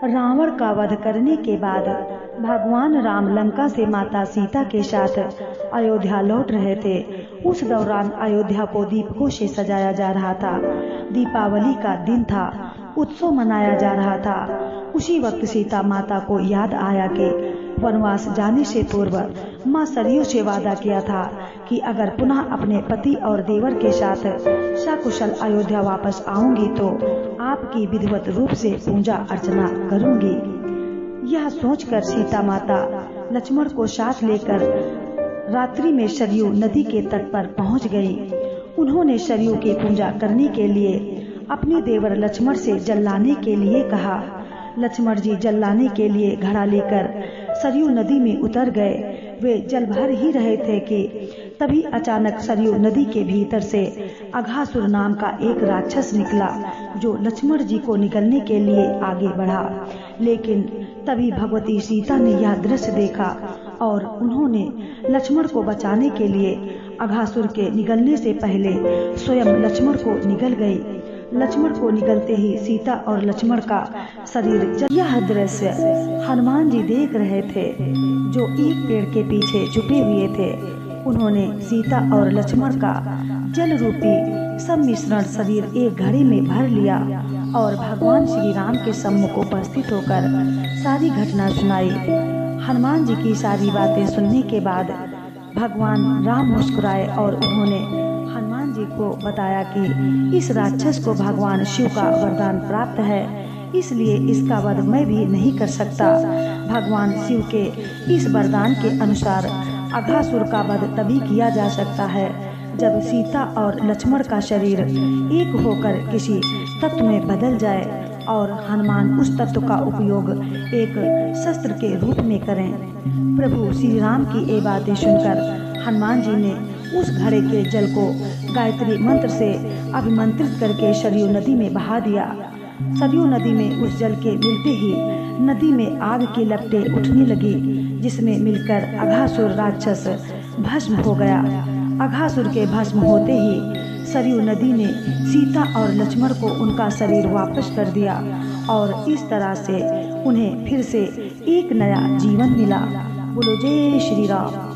रावण का वध करने के बाद भगवान राम लंका से माता सीता के साथ अयोध्या लौट रहे थे। उस दौरान अयोध्या को दीपकों से सजाया जा रहा था। दीपावली का दिन था, उत्सव मनाया जा रहा था। उसी वक्त सीता माता को याद आया कि वनवास जाने से पूर्व माँ सरयू से वादा किया था कि अगर पुनः अपने पति और देवर के साथ सकुशल अयोध्या वापस आऊंगी तो आपकी विधिवत रूप से पूजा अर्चना करूंगी। यह सोचकर सीता माता लक्ष्मण को साथ लेकर रात्रि में सरयू नदी के तट पर पहुंच गई। उन्होंने सरयू की पूजा करने के लिए अपने देवर लक्ष्मण से जल लाने के लिए कहा। लक्ष्मण जी जल लाने के लिए घड़ा लेकर सरयू नदी में उतर गए। वे जल भर ही रहे थे कि तभी अचानक सरयू नदी के भीतर से अघासुर नाम का एक राक्षस निकला, जो लक्ष्मण जी को निगलने के लिए आगे बढ़ा। लेकिन तभी भगवती सीता ने यह दृश्य देखा और उन्होंने लक्ष्मण को बचाने के लिए अघासुर के निगलने से पहले स्वयं लक्ष्मण को निगल गई। लक्ष्मण को निगलते ही सीता और लक्ष्मण का शरीर जल। यह दृश्य हनुमान जी देख रहे थे, जो एक पेड़ के पीछे छुपे हुए थे। उन्होंने सीता और लक्ष्मण का जल रूपी सम्मिश्रण शरीर एक घड़े में भर लिया और भगवान श्री राम के सम्मुख उपस्थित होकर सारी घटना सुनाई। हनुमान जी की सारी बातें सुनने के बाद भगवान राम मुस्कुराए और उन्होंने हनुमान जी को बताया कि इस राक्षस को भगवान शिव का वरदान प्राप्त है, इसलिए इसका वध मैं भी नहीं कर सकता। भगवान शिव के इस वरदान के अनुसार अघासुर का वध तभी किया जा सकता है जब सीता और लक्ष्मण का शरीर एक होकर किसी तत्व में बदल जाए और हनुमान उस तत्व का उपयोग एक शस्त्र के रूप में करें। प्रभु श्री राम की ये बातें सुनकर हनुमान जी ने उस घड़े के जल को गायत्री मंत्र से अभिमंत्रित करके सरयू नदी में बहा दिया। सरयू नदी में उस जल के मिलते ही नदी में आग की लपटें उठने लगी, जिसमें मिलकर अघासुर राक्षस भस्म हो गया। अघासुर के भस्म होते ही सरयू नदी ने सीता और लक्ष्मण को उनका शरीर वापस कर दिया और इस तरह से उन्हें फिर से एक नया जीवन मिला। बोलो जय श्री राम।